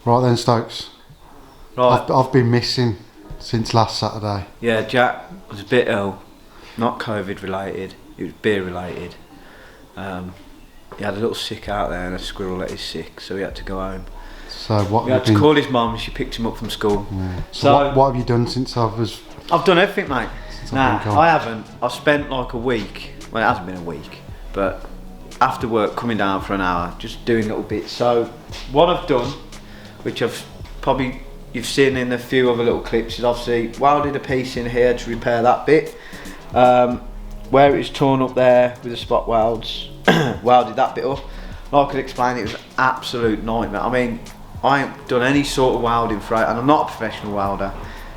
Right then, Stokes. Right. I've been missing since last Saturday. Yeah, Jack was a bit ill. Not COVID related, it was beer related. He had a little sick out there and a squirrel let his sick, so he had to go home. So what We had to call his mum and she picked him up from school. Yeah. So what have you done since I've done everything, mate. Nah, gone? I haven't. I've spent like a week. Well, it hasn't been a week, but after work, coming down for an hour, just doing little bits. So what I've done, which you've seen in a few other little clips, is obviously welded a piece in here to repair that bit. Where it was torn up there with the spot welds, welded that bit up. Like I could explain, it was an absolute nightmare. I mean, I ain't done any sort of welding for it, and I'm not a professional welder,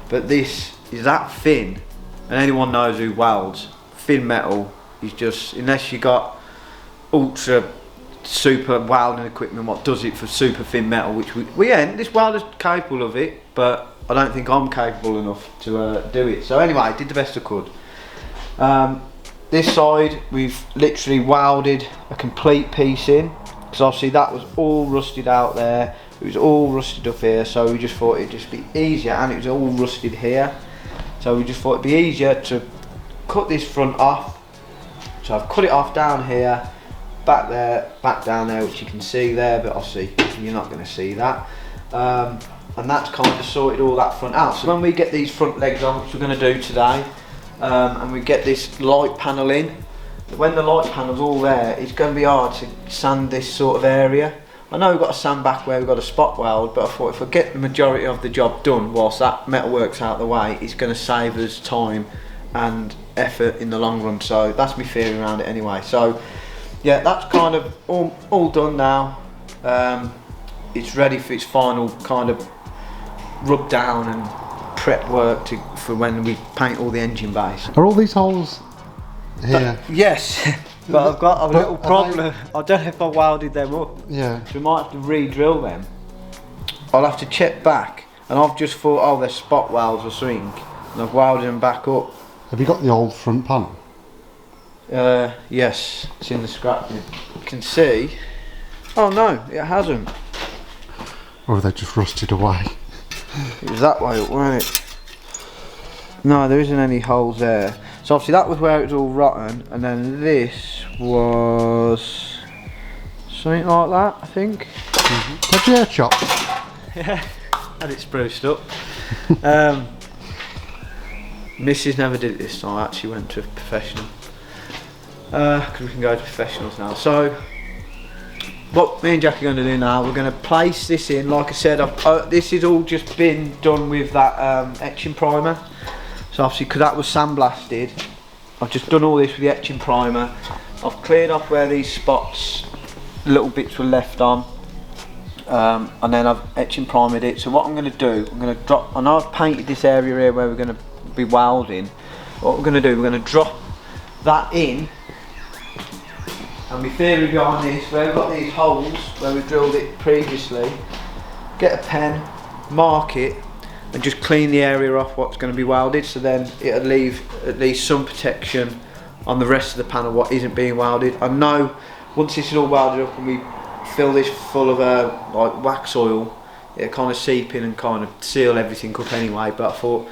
but this is that thin, and anyone knows who welds, thin metal is just, unless you got ultra super welding equipment what does it for super thin metal, which we ain't. This welder's capable of it, but I don't think I'm capable enough to do it. So anyway, I did the best I could. This side we've literally welded a complete piece in, because obviously that was all rusted out there, it was all rusted up here, so we just thought it'd just be easier, and it was all rusted here, so we just thought it'd be easier to cut this front off. So I've cut it off down here, back there, back down there, which you can see there, but obviously you're not going to see that. And that's kind of sorted all that front out. So when we get these front legs on, which we're going to do today, and we get this light panel in, when the light panel's all there, it's going to be hard to sand this sort of area. I know we've got a sand back where we've got a spot weld, but I thought if I get the majority of the job done whilst that metal works out the way, it's going to save us time and effort in the long run. So that's my theory around it anyway. So yeah, that's kind of all done now. It's ready for its final kind of rub down and prep work for when we paint all the engine bays. Are all these holes here? Yes, but I've got a little problem. I don't know if I welded them up. Yeah. So we might have to re-drill them. I'll have to check back, and I've just thought, oh, they're spot welds or something, and I've welded them back up. Have you got the old front panel? Yes, it's in the scrap. You can see. Oh no, it hasn't. Or have they just rusted away? It was that way up, wasn't it? No, there isn't any holes there. So obviously that was where it was all rotten, and then this was something like that, I think. Have you hair chopped? Yeah, had it spruced up. Mrs. never did it this time. I actually went to a professional. Because we can go to professionals now. So what me and Jack are going to do now, we're going to place this in. Like I said, this has all just been done with that etching primer. So obviously, because that was sandblasted, I've just done all this with the etching primer. I've cleared off where these spots, little bits were left on, and then I've etching primered it. So what I'm going to do, I'm going to drop. I know I've painted this area here where we're going to be welding. What we're going to do, we're going to drop that in. And my theory behind this, where we've got these holes where we drilled it previously, get a pen, mark it, and just clean the area off what's going to be welded, so then it'll leave at least some protection on the rest of the panel what isn't being welded. I know once this is all welded up and we fill this full of like wax oil, it'll kind of seep in and kind of seal everything up anyway, but I thought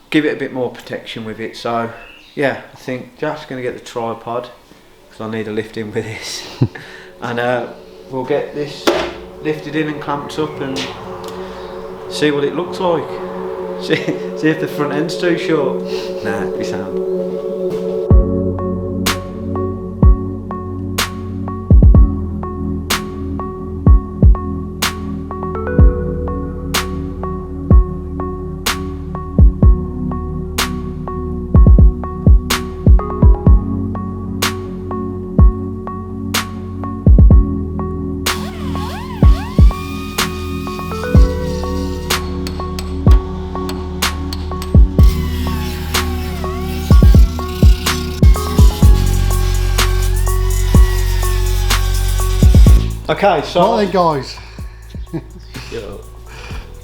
give it a bit more protection with it. So yeah, I think Jack's going to get the tripod, because I need a lift in with this. And we'll get this lifted in and clamped up and see what it looks like. See if the front end's too short. Nah, it'll be sound. Okay, so Right then, guys.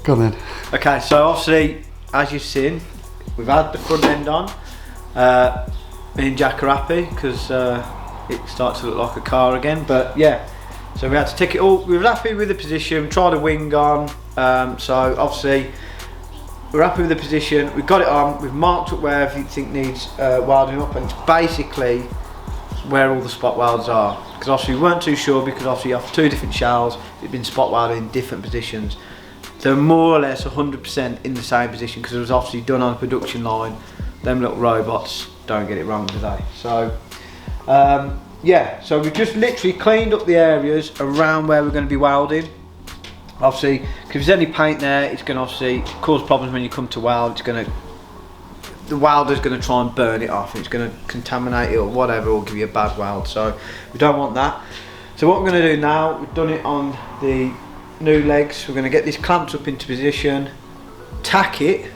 Go on then. Okay, so obviously, as you've seen, we've had the front end on. Me and Jack are happy because it starts to look like a car again. But yeah, So we had to take it all. We were happy with the position, tried a wing on, so obviously we're happy with the position, we've got it on, we've marked up where everything needs welding up, and it's basically where all the spot welds are, because obviously we weren't too sure, because obviously you have 2 different shells, it's been spot welded in different positions. They're more or less 100% in the same position, because it was obviously done on a production line. Them little robots don't get it wrong, do they? So yeah, so we've just literally cleaned up the areas around where we're going to be welding. Obviously, because if there's any paint there, it's going to obviously cause problems when you come to weld. It's going to, the welder's going to try and burn it off. It's going to contaminate it or whatever, or give you a bad weld. So we don't want that. So what we're going to do now, we've done it on the new legs. We're going to get this clamped up into position, tack it.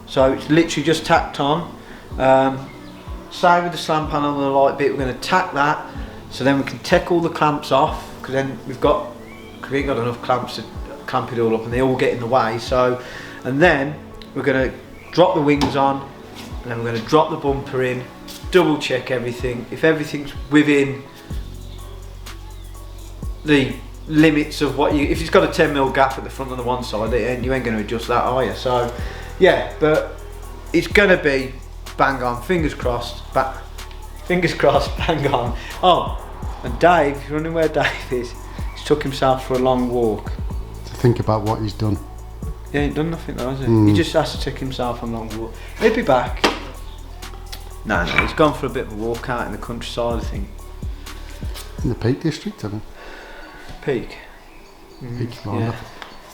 So it's literally just tacked on. Same with the slam panel and the light bit. We're going to tack that, so then we can take all the clamps off, because then we ain't got enough clamps to clamp it all up, and they all get in the way. So, and then we're going to drop the wings on, and then we're going to drop the bumper in, double check everything. If everything's within the limits of what you, if it's got a 10mm gap at the front on the one side, you ain't going to adjust that, are you? So yeah, but it's going to be bang on, fingers crossed, bang on. Oh, and Dave, if you're wondering where Dave is, he's took himself for a long walk. To think about what he's done. He ain't done nothing though, has he? He just has to take himself on a long walk. He'll be back. No, he's gone for a bit of a walk out in the countryside, I think. In the Peak District, I think. Peak? Peak, yeah.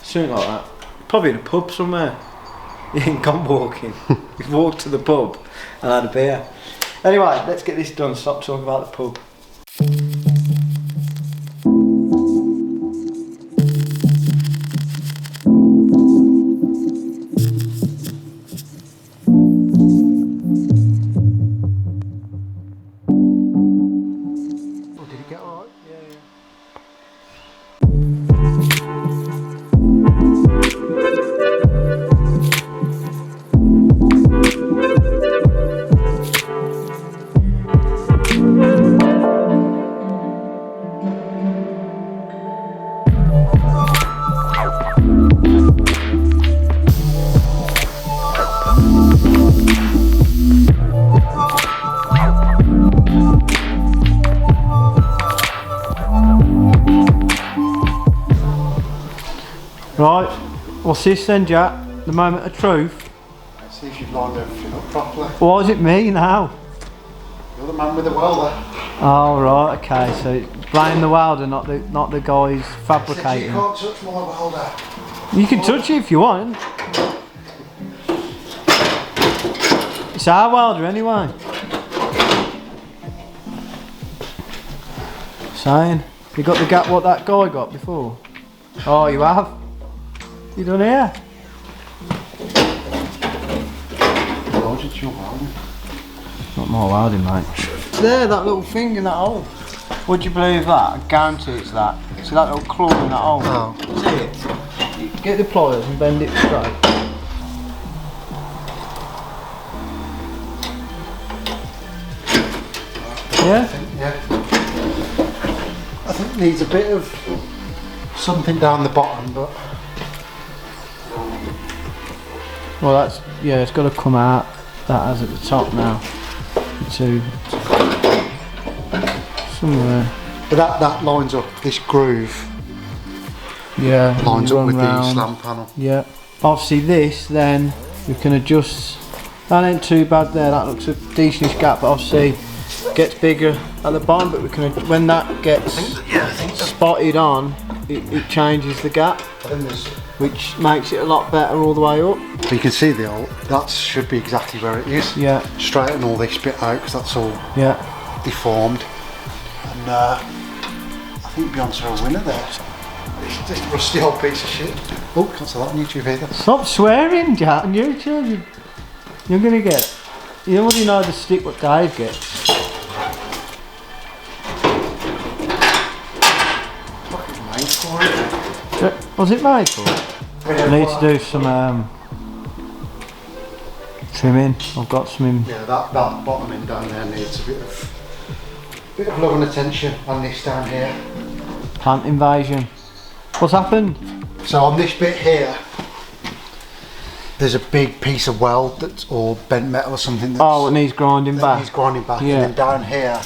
Something like that. Probably in a pub somewhere. He ain't gone walking. He's walked to the pub and had a beer. Anyway, let's get this done. Stop talking about the pub. Oh, did it get alright? Yeah. Right, what's this then, Jack? The moment of truth? Let's see if you've lined everything up properly. Why is it me now? You're the man with the welder. Oh right, okay, so blame the welder, not the guys fabricating. You can't touch my welder. You can touch it if you want. It's our welder anyway. Saying, you got the gap what that guy got before? Oh, you have? You done here? Oh, it's your welding. Not more welding, mate. It's there, that little thing in that hole. Would you believe that? I guarantee it's that. See that little claw in that hole? Oh. See it? You get the pliers and bend it straight. Yeah? Yeah. I think it needs a bit of something down the bottom, but well, that's, yeah, it's got to come out. That has at the top now. To somewhere. But that lines up, this groove Yeah. lines up with round. the slam panel. Yeah. Obviously this then we can adjust. That ain't too bad there. That looks a decentish gap, but obviously gets bigger at the bottom. But we can, when that gets spotted on, it changes the gap, which makes it a lot better all the way up. But you can see the old, that should be exactly where it is. Yeah. Straighten all this bit out because that's all deformed. And I think Beyonce a winner there. It's this rusty old piece of shit. Oh, can't say that on YouTube either. Stop swearing, Jack, on YouTube. You're gonna get. You already know the stick what Dave gets. Fucking made for it. Was it made for it? I need to do some trimming. I've got some in. Yeah, that bottom end down there needs a bit of love and attention, and this down here. Plant invasion. What's happened? So on this bit here, there's a big piece of weld that's or bent metal or something. That's, it needs grinding back. Needs grinding back. Yeah. And then down here,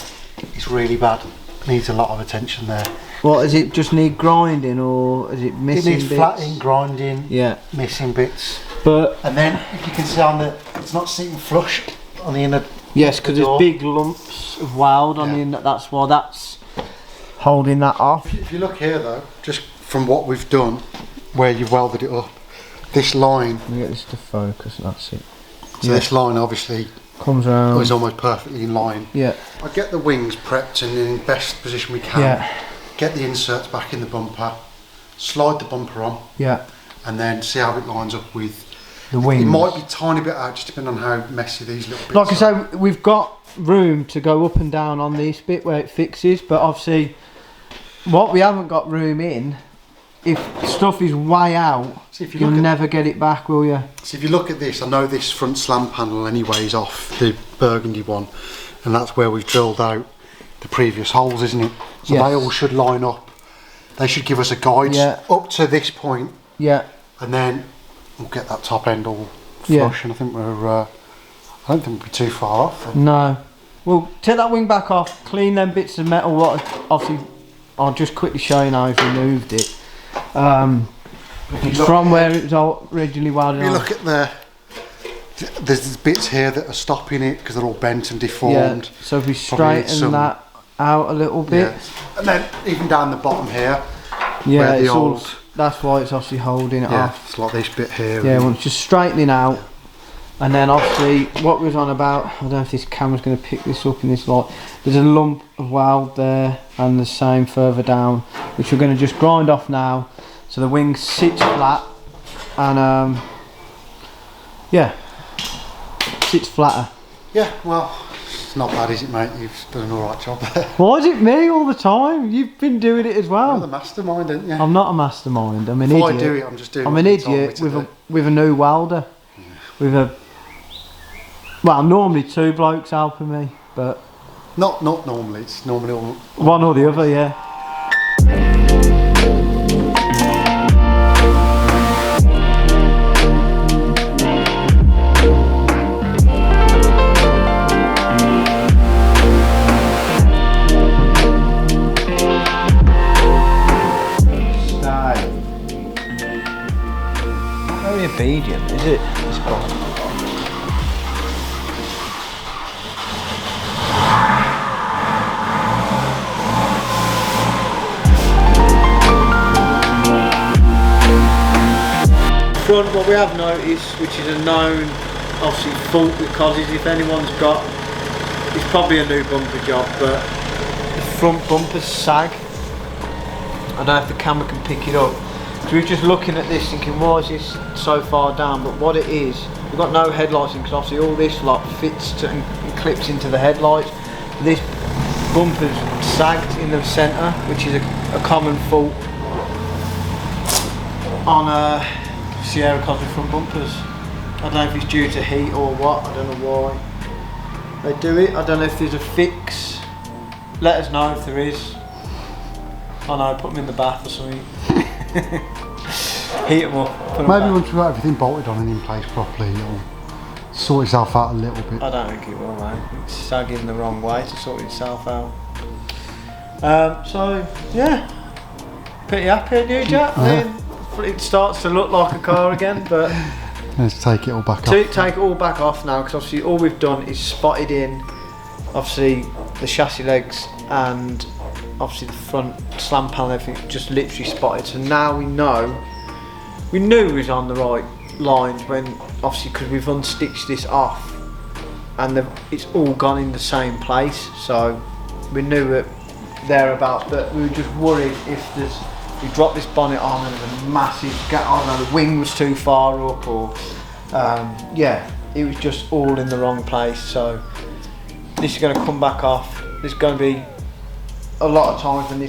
it's really bad. Needs a lot of attention there. What, does it just need grinding or is it missing bits? It needs flattening, grinding, yeah, missing bits. But and then if you can see on the, it's not sitting flush on the inner. Yes, because there's big lumps of weld on the inner. That's why that's holding that off. If you look here though, just from what we've done, where you've welded it up, this line. Let me get this to focus. That's it. So this line obviously comes around. Is almost perfectly in line. Yeah. I get the wings prepped and in the best position we can. Yeah. Get the inserts back in the bumper, slide the bumper on. Yeah. And then see how it lines up with the wings. It might be a tiny bit out, just depending on how messy these little bits are. Like I are. say, we've got room to go up and down on this bit where it fixes, but obviously, what we haven't got room in, if stuff is way out, you'll never get it back, will you? So if you look at this, I know this front slam panel anyway is off the burgundy one, and that's where we've drilled out the previous holes, isn't it? So they all should line up. They should give us a guide up to this point. Yeah. And then we'll get that top end all flush, and I think we're. I don't think we'll be too far off. No. Well, take that wing back off, clean them bits of metal. What obviously, I'll just quickly show you now. I've removed it. From where it was all originally welded. If you look at there's bits here that are stopping it because they're all bent and deformed. Yeah. So if we straighten that out a little bit, and then even down the bottom here, yeah, it's all. That's why it's obviously holding it off. It's like this bit here. Yeah, well, it's just straightening out, and then obviously what we was on about. I don't know if this camera's going to pick this up in this light. There's a lump of weld there, and the same further down, which we're going to just grind off now, so the wing sits flat, and sits flatter. Yeah, well, it's not bad, is it, mate? You've done an alright job there. Why is it me all the time? You've been doing it as well. You're the mastermind, aren't you? I'm not a mastermind. I'm an Before idiot. I do it, I'm just doing. I'm an idiot with a new welder. Yeah. With a. Well, normally two blokes helping me, but. Not normally. It's normally all. One or the other, yeah. Obedient, is it? It's gone. Front, what we have noticed, which is a known, obviously, fault with causes, if anyone's got, it's probably a new bumper job, but the front bumpers sag. I don't know if the camera can pick it up. So we're just looking at this thinking, why is this so far down? But what it is, we've got no headlights in because obviously all this lot fits to and clips into the headlights. This bumper's sagged in the centre, which is a common fault on Sierra Cosworth front bumpers. I don't know if it's due to heat or what, I don't know why they do it. I don't know if there's a fix. Let us know if there is. I know, put them in the bath or something. Heat them up. Maybe once we've got everything bolted on and in place properly, it'll sort itself out a little bit. I don't think it will, mate. It's sagging the wrong way to sort itself out. So, yeah. Pretty happy, aren't you, Jack? It starts to look like a car again, but... Let's take it all back off. Take it all back off now, because obviously all we've done is spotted in, obviously, the chassis legs and obviously the front slam panel, everything just literally spotted. So now we knew we was on the right lines when obviously, because we've unstitched this off and it's all gone in the same place, so we knew it thereabouts, but we were just worried if we dropped this bonnet on and there's a massive gap, I don't know, the wing was too far up or it was just all in the wrong place. So this is going to come back off. There's going to be a lot of times when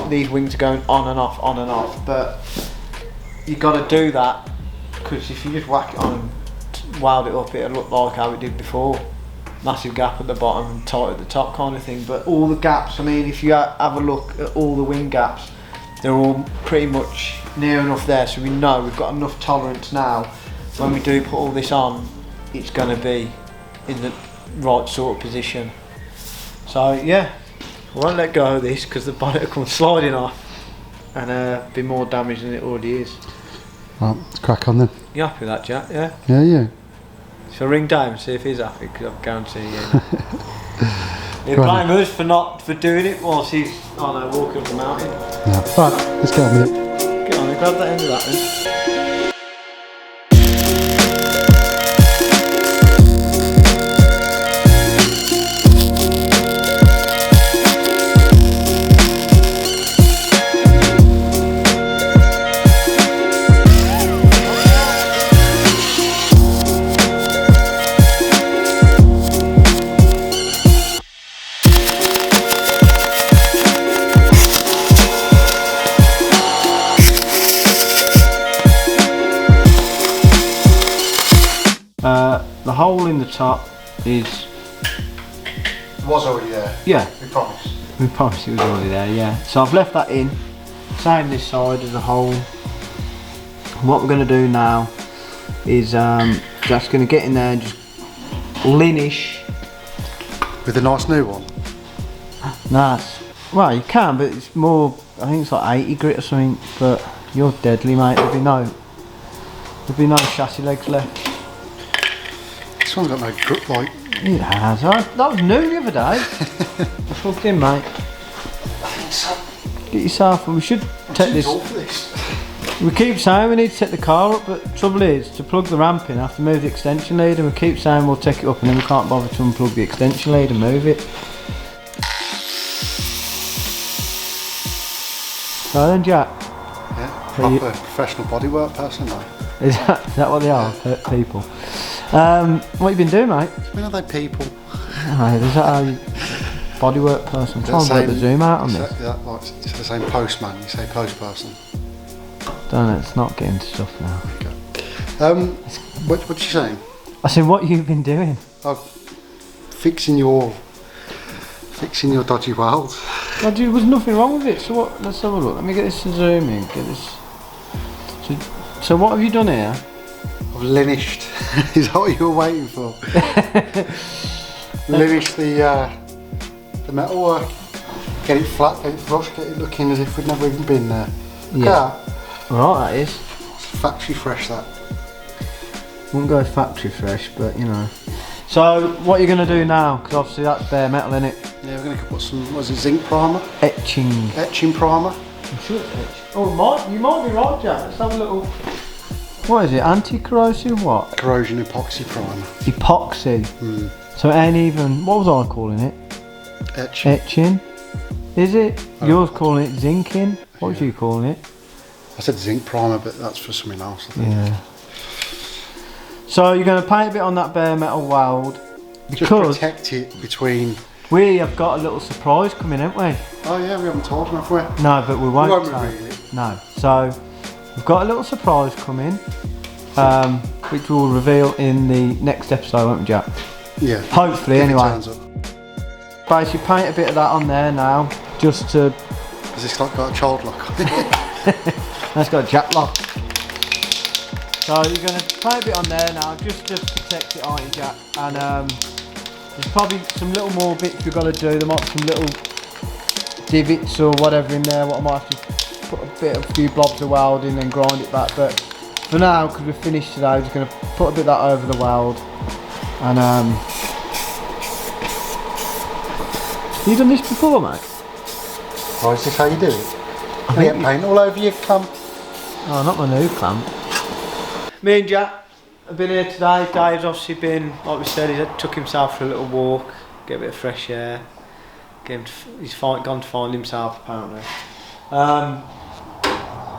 these wings are going on and off, but you got to do that, because if you just whack it on and weld it up, it'll look like how it did before. Massive gap at the bottom and tight at the top kind of thing. But all the gaps, I mean, if you have a look at all the wing gaps, they're all pretty much near enough there, so we know we've got enough tolerance now. When we do put all this on, it's going to be in the right sort of position. So yeah, I won't let go of this because the bonnet will come sliding off and be more damaged than it already is. Right, let's crack on then. You happy with that, Jack? Yeah? Yeah, yeah. Shall I ring Dave and see if he's happy? Because I guarantee you. He'll blame us for doing it whilst he's, walking up the mountain. Yeah. Right, let's get on with it. Get on, grab that end of that then. The hole in the top is... Was already there. Yeah. We promised. We promised it was already there, yeah. So I've left that in. Same this side as a hole. What we're going to do now is just going to get in there and just linish. With a nice new one? Nice. Well, you can, but it's more, I think it's like 80 grit or something, but you're deadly, mate. There'll be no chassis legs left. This one's got no grip like. It has. That was new the other day. I plugged in, mate. Get yourself, and we should take this. We keep saying we need to take the car up, but the trouble is, to plug the ramp in, I have to move the extension lead, and we keep saying we'll take it up, and then we can't bother to unplug the extension lead and move it. So then, Jack. Yeah, proper professional bodywork person, mate. Is that what they are, people? What have you been doing, mate? When are they people? Right, is that how you... Bodywork person? Try and work the zoom out on this. It's the same postman, you say post person. Don't it, it's not getting to stuff now. Okay. What you saying? I said, what have you been doing? Fixing your dodgy weld. Well, dude, there was nothing wrong with it, so what, let's have a look. Let me get this to zoom in, get this. So what have you done here? I've linished. Is that what you were waiting for? Linish the metalwork. Get it flat, get it flush, get it looking as if we'd never even been there. Yeah. Right, that is. It's factory fresh, that. Wouldn't go factory fresh, but you know. So what are you going to do now? Because obviously that's bare metal in it. Yeah, we're going to put some, what is it, zinc primer? Etching primer. I'm sure it's etch. Oh, you might be right, Jack. Let's have a little... What is it? Anti-corrosive what? Corrosion epoxy primer. Epoxy? So it ain't even... What was I calling it? Etching. Is it? Yours calling it zinking? What was you calling it? I said zinc primer, but that's for something else, I think. Yeah. So you're going to paint a bit on that bare metal weld. Just protect it between... We have got a little surprise coming, haven't we? Oh yeah, we haven't told them, have we? No, but we won't reveal it. No. So we've got a little surprise coming, which we'll reveal in the next episode, won't we, Jack? Yeah. Hopefully, anyway. Basically, paint a bit of that on there now, just to... Has this like got a child lock on it? That's got a jack lock. So you're going to paint a bit on there now, just to protect it, aren't you, Jack? And there's probably some little more bits we've got to do. There might be some little divots or whatever in there. What I might have to put a few blobs of weld in and grind it back. But for now, because we're finished today, we're just going to put a bit of that over the weld. And you done this before, mate? Oh, is this how you do it? You get paint all over your clamp? Oh, not my new clamp. Me and Jack have been here today. Dave's obviously been, like we said, he took himself for a little walk, get a bit of fresh air. He's gone to find himself apparently.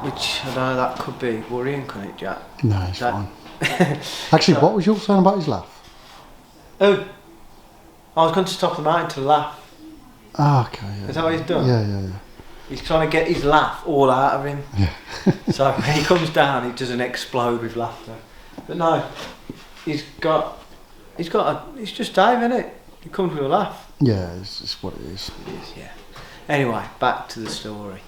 Which, I don't know, that could be worrying, couldn't it, Jack? No, it's fine. Actually, what was you saying about his laugh? Oh, I was going to stop the mountain to laugh. Ah, okay, yeah. Is that what he's done? Yeah. He's trying to get his laugh all out of him. Yeah. So when he comes down, he doesn't explode with laughter. But no, it's just Dave, isn't it? He comes with a laugh. Yeah, it's what it is. It is, yeah. Anyway, back to the story.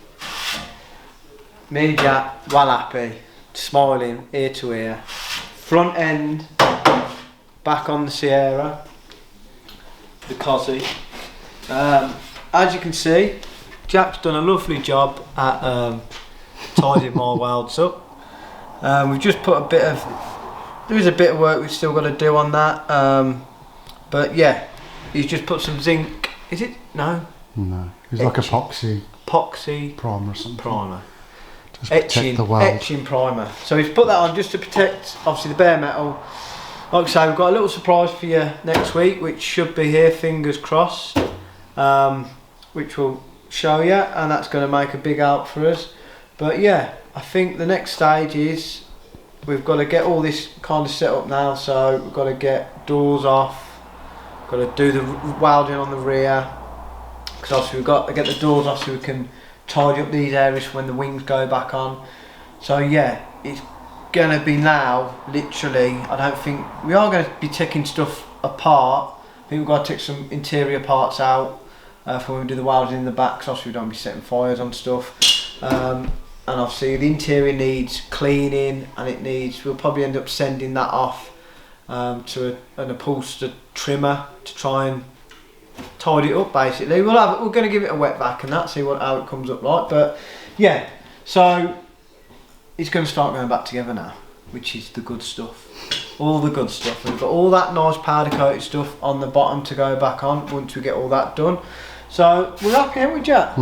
Me and Jack, well happy, smiling ear to ear. Front end, back on the Sierra, the Cosy. As you can see, Jack's done a lovely job at tidying my welds up. We've just put a bit of, there is a bit of work we've still got to do on that. But yeah, he's just put some zinc, is it? No, it's like epoxy primer or something. Just protect the weld. Etching primer. So he's put that on just to protect obviously the bare metal. Like I say, we've got a little surprise for you next week, which should be here, fingers crossed, which we'll show you, and that's going to make a big help for us. But yeah, I think the next stage is we've got to get all this kind of set up now. So we've got to get doors off, got to do the welding on the rear, because obviously we've got to get the doors off so we can tidy up these areas when the wings go back on. So yeah, it's going to be now literally, I don't think we are going to be taking stuff apart. I think we've got to take some interior parts out for when we do the welding in the back, because obviously we don't be setting fires on stuff. And obviously the interior needs cleaning, and we'll probably end up sending that off to an upholstered trimmer to try and tidy it up. Basically, we're going to give it a wet back and that, see how it comes up like. But yeah, so it's going to start going back together now, which is the good stuff. All the good stuff. We've got all that nice powder coated stuff on the bottom to go back on once we get all that done. So we're happy, aren't we, Jack?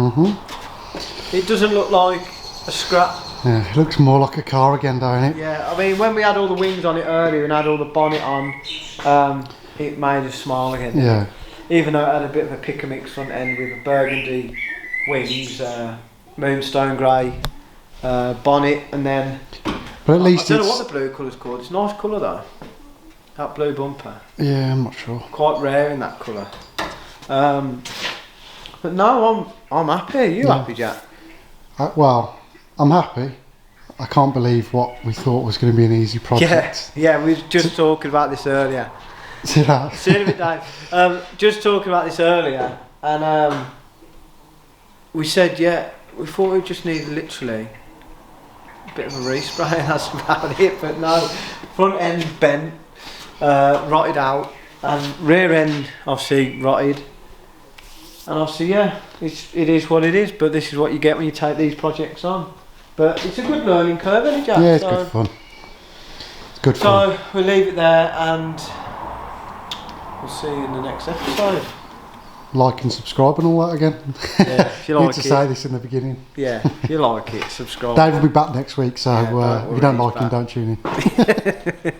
It doesn't look like a scrap. Yeah, it looks more like a car again, don't it? Yeah, I mean, when we had all the wings on it earlier and had all the bonnet on, it made us smile again. Yeah. Even though it had a bit of a pick and mix front end with a burgundy wings, moonstone grey bonnet, and then but at least I don't know what the blue colour's called. It's a nice colour though. That blue bumper. Yeah, I'm not sure. Quite rare in that colour. But no, I'm happy. Are you happy, Jack? Well, I'm happy. I can't believe what we thought was going to be an easy project. Yeah, we were just talking about this earlier. See that? See you in a bit, Dave. Just talking about this earlier, and we said, we thought we just needed literally a bit of a respray, and that's about it. But no, front end bent, rotted out, and rear end obviously rotted. And obviously, it is what it is. But this is what you get when you take these projects on. But it's a good learning curve, isn't it, Jack? Yeah, it's good fun. It's good fun. So we'll leave it there, and we'll see you in the next episode. Like and subscribe and all that again. Yeah, if you like need to say this in the beginning. Yeah, if you like it, subscribe. Dave will be back next week, so if you don't like him, don't tune in.